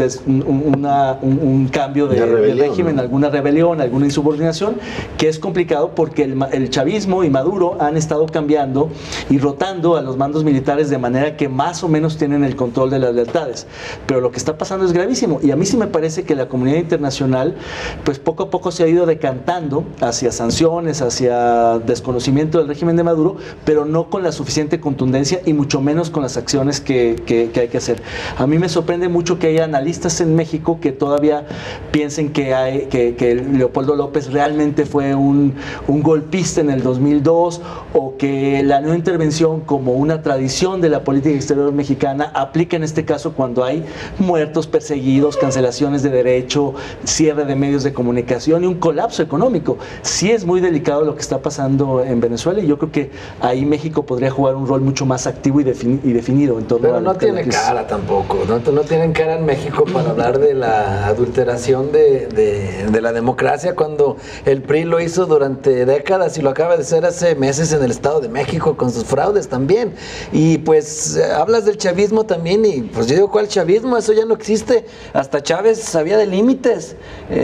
cambio de régimen, alguna rebelión, alguna insubordinación, que es complicado porque el chavismo y Maduro han estado cambiando y rotando a los mandos militares de manera que más o menos tienen el control de las lealtades. Pero lo que está pasando es gravísimo, y a mí sí me parece que la comunidad internacional pues poco a poco se ha ido decantando hacia sanciones, hacia desconocimiento del régimen de Maduro, pero no con la suficiente contundencia y mucho menos con las acciones que hay que que hacer. A mí me sorprende mucho que haya analistas en México que todavía piensen que Leopoldo López realmente fue un golpista en el 2002, o que la no intervención como una tradición de la política exterior mexicana aplica en este caso cuando hay muertos, perseguidos, cancelaciones de derecho, cierre de medios de comunicación y un colapso económico. Sí es muy delicado lo que está pasando en Venezuela, y yo creo que ahí México podría jugar un rol mucho más activo y definido en torno a... Pero no tiene cara tampoco, no tienen cara en México para hablar de la adulteración de la democracia, cuando el PRI lo hizo durante décadas y lo acaba de hacer hace meses en el Estado de México con sus fraudes también. Y pues hablas del chavismo también, y pues yo digo, ¿cuál chavismo? Eso ya no existe. Hasta Chávez sabía de límites.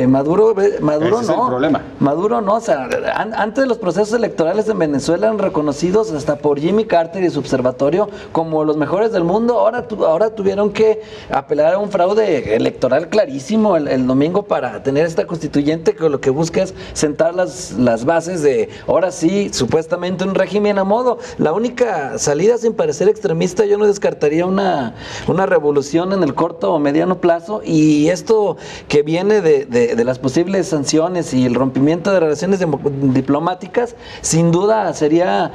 Maduro Ese no. es el problema. Maduro no. O sea, antes de los procesos electorales en Venezuela eran reconocidos hasta por Jimmy Carter y su observatorio como los mejores del mundo. Ahora tuvieron que apelar a un fraude electoral clarísimo el domingo para tener esta constituyente, que lo que busca es sentar las bases de, ahora sí, supuestamente un régimen a modo. La única salida, sin parecer extremista, yo no descartaría una revolución en el corto o mediano plazo, y esto que viene de las posibles sanciones y el rompimiento de relaciones diplomáticas, sin duda sería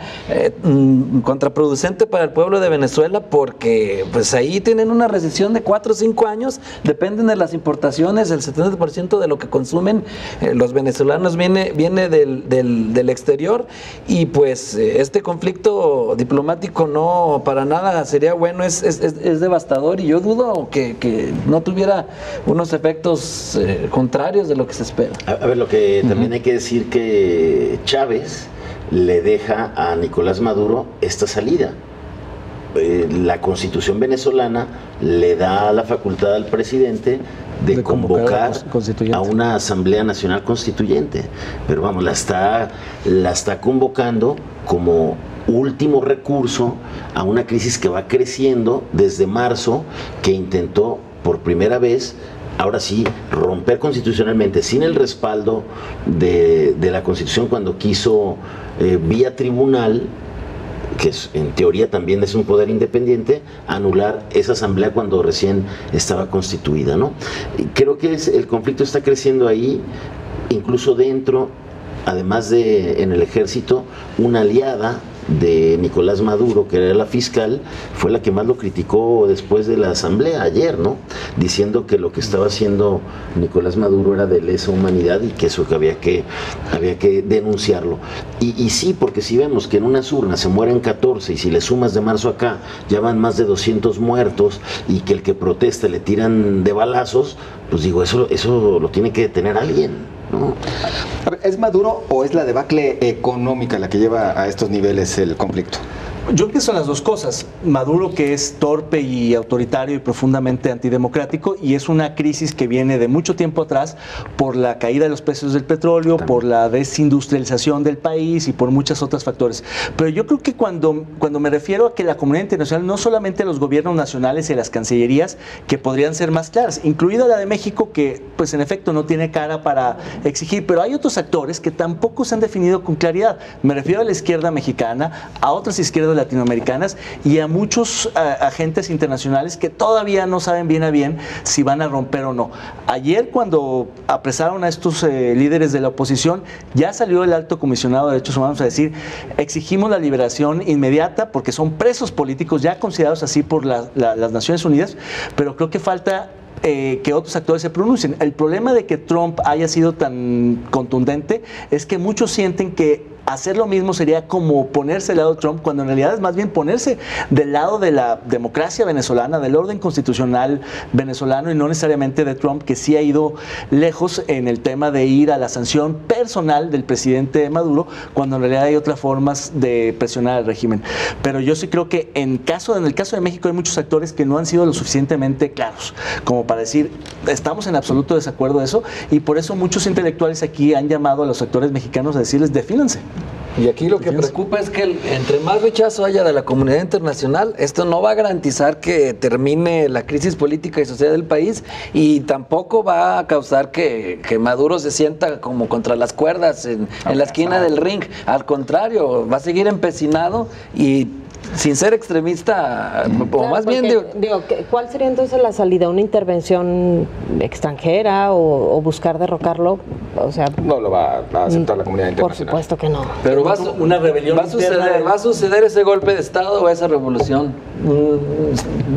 contraproducente para el pueblo de Venezuela, porque pues ahí tienen una recesión de 4 o 5 años, dependen de las importaciones, el 70% de lo que consumen los venezolanos viene del exterior, y pues este conflicto diplomático no para nada sería bueno, es devastador, y yo dudo que no tuviera unos efectos contrarios de lo que se espera. A ver, lo que también hay que decir, que Chávez le deja a Nicolás Maduro esta salida. La Constitución venezolana le da la facultad al presidente de convocar a una Asamblea Nacional Constituyente, pero vamos, la está convocando como último recurso a una crisis que va creciendo desde marzo, que intentó por primera vez, ahora sí, romper constitucionalmente sin el respaldo de la Constitución, cuando quiso vía tribunal, que en teoría también es un poder independiente, anular esa asamblea cuando recién estaba constituida, ¿no? Creo que el conflicto está creciendo ahí, incluso dentro, además de en el ejército, una aliada de Nicolás Maduro, que era la fiscal, fue la que más lo criticó después de la asamblea ayer, ¿no? Diciendo que lo que estaba haciendo Nicolás Maduro era de lesa humanidad, y que eso que había que denunciarlo. Y sí, porque si vemos que en unas urnas se mueren 14, y si le sumas de marzo acá ya van más de 200 muertos, y que el que protesta le tiran de balazos, pues digo, eso lo tiene que detener alguien, ¿no? A ver, ¿es Maduro o es la debacle económica la que lleva a estos niveles el conflicto? Yo creo que son las dos cosas. Maduro, que es torpe y autoritario y profundamente antidemocrático, y es una crisis que viene de mucho tiempo atrás por la caída de los precios del petróleo, por la desindustrialización del país y por muchos otros factores. Pero yo creo que cuando me refiero a que la comunidad internacional, no solamente los gobiernos nacionales y las cancillerías, que podrían ser más claras, incluida la de México, que pues en efecto no tiene cara para exigir, pero hay otros actores que tampoco se han definido con claridad. Me refiero a la izquierda mexicana, a otras izquierdas latinoamericanas y a muchos agentes internacionales que todavía no saben bien a bien si van a romper o no. Ayer, cuando apresaron a estos líderes de la oposición, ya salió el alto comisionado de derechos humanos a decir: exigimos la liberación inmediata porque son presos políticos ya considerados así por las Naciones Unidas, pero creo que falta que otros actores se pronuncien. El problema de que Trump haya sido tan contundente es que muchos sienten que hacer lo mismo sería como ponerse al lado de Trump, cuando en realidad es más bien ponerse del lado de la democracia venezolana, del orden constitucional venezolano, y no necesariamente de Trump, que sí ha ido lejos en el tema de ir a la sanción personal del presidente Maduro, cuando en realidad hay otras formas de presionar al régimen. Pero yo sí creo que en el caso de México hay muchos actores que no han sido lo suficientemente claros como para decir: estamos en absoluto desacuerdo de eso, y por eso muchos intelectuales aquí han llamado a los actores mexicanos a decirles: defínanse. Y aquí lo que preocupa es que entre más rechazo haya de la comunidad internacional, esto no va a garantizar que termine la crisis política y social del país, y tampoco va a causar que Maduro se sienta como contra las cuerdas en la esquina del ring. Al contrario, va a seguir empecinado, y sin ser extremista, o Claro, más bien digo, ¿cuál sería entonces la salida? ¿Una intervención extranjera o buscar derrocarlo? O sea, No lo va a aceptar la comunidad por internacional. supuesto que no. pero Una rebelión va a suceder ese golpe de Estado o esa revolución.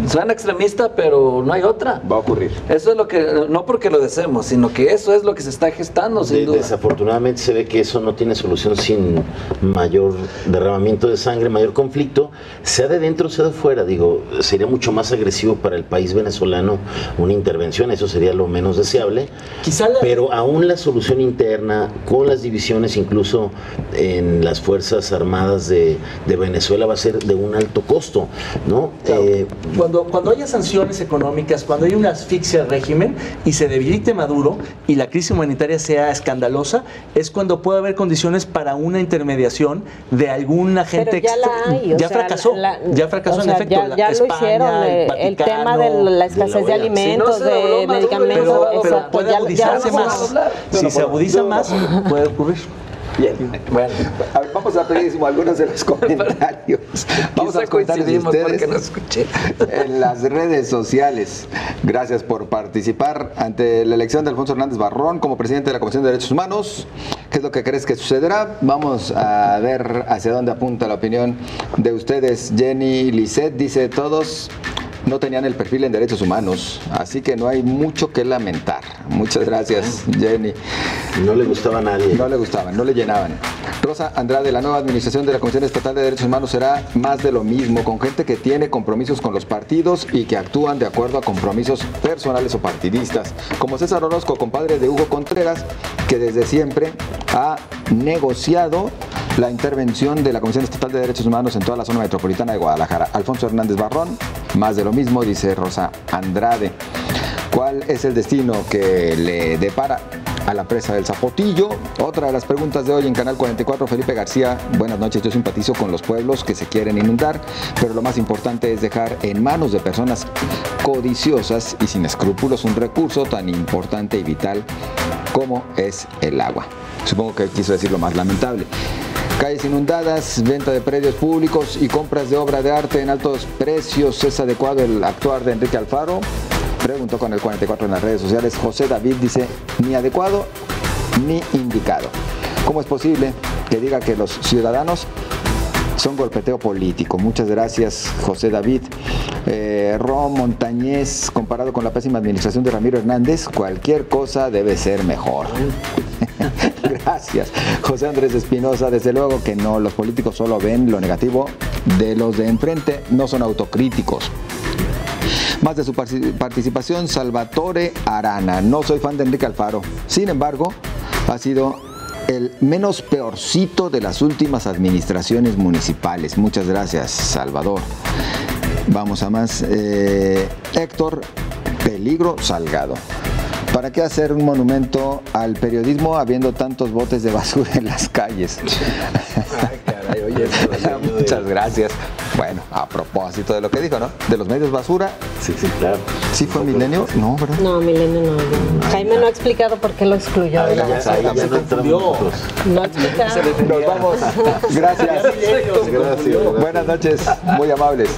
Suena extremista, pero no hay otra. Va a ocurrir. Eso es lo que, no porque lo deseemos, sino que eso es lo que se está gestando, sin duda. Desafortunadamente se ve que eso no tiene solución sin mayor derramamiento de sangre, mayor conflicto, sea de dentro, sea de fuera. Digo, sería mucho más agresivo para el país venezolano una intervención, eso sería lo menos deseable. Pero aún la solución interna, con las divisiones incluso en las Fuerzas Armadas de Venezuela, va a ser de un alto costo, ¿no? Claro. Cuando haya sanciones económicas, cuando hay una asfixia al régimen y se debilite Maduro y la crisis humanitaria sea escandalosa, es cuando puede haber condiciones para una intermediación de algún agente. Pero ya la hay. Ya fracasó. Ya fracasó, en efecto. Ya lo hicieron. El tema de la escasez de alimentos, de medicamentos. Pero puede agudizarse más. Si se agudiza más, puede ocurrir. Bien. Bueno, a ver, vamos a rapidísimo algunos de los comentarios. Vamos a comentarios de ustedes no escuché. en las redes sociales. Gracias por participar ante la elección de Alfonso Hernández Barrón como presidente de la Comisión de Derechos Humanos. ¿Qué es lo que crees que sucederá? Vamos a ver hacia dónde apunta la opinión de ustedes. Jenny Lisset dice: todos no tenían el perfil en derechos humanos, así que no hay mucho que lamentar. Muchas gracias, Jenny. No le gustaba a nadie. No le gustaban, no le llenaban. Rosa Andrade: la nueva administración de la Comisión Estatal de Derechos Humanos será más de lo mismo, con gente que tiene compromisos con los partidos y que actúan de acuerdo a compromisos personales o partidistas, como César Orozco, compadre de Hugo Contreras, que desde siempre ha negociado la intervención de la Comisión Estatal de Derechos Humanos en toda la zona metropolitana de Guadalajara. Alfonso Hernández Barrón: más de lo mismo, dice Rosa Andrade. ¿Cuál es el destino que le depara a la presa del Zapotillo? Otra de las preguntas de hoy en Canal 44, Felipe García: buenas noches, yo simpatizo con los pueblos que se quieren inundar, pero lo más importante es dejar en manos de personas codiciosas y sin escrúpulos un recurso tan importante y vital como es el agua. Supongo que quiso decir lo más lamentable. Calles inundadas, venta de predios públicos y compras de obra de arte en altos precios. ¿Es adecuado el actuar de Enrique Alfaro? Preguntó con el 44 en las redes sociales. José David dice: ni adecuado ni indicado. ¿Cómo es posible que diga que los ciudadanos son golpeteo político? Muchas gracias, José David. Ron Montañez: comparado con la pésima administración de Ramiro Hernández, cualquier cosa debe ser mejor. Gracias. José Andrés Espinosa: desde luego que no, los políticos solo ven lo negativo de los de enfrente, no son autocríticos. Más de su participación, Salvatore Arana: no soy fan de Enrique Alfaro, sin embargo, ha sido el menos peorcito de las últimas administraciones municipales. Muchas gracias, Salvador. Vamos a más. Héctor Peligro Salgado: ¿para qué hacer un monumento al periodismo habiendo tantos botes de basura en las calles? Ay, caray, oye, muchas gracias. Bueno, a propósito de lo que dijo, ¿no? De los medios basura. Sí, claro. ¿Sí fue Milenio? No, ¿verdad? No, Milenio no. Jaime no ha explicado por qué lo excluyó. Ya no entramos. No ha explicado. Nos vamos. Gracias. Buenas noches. Muy amables.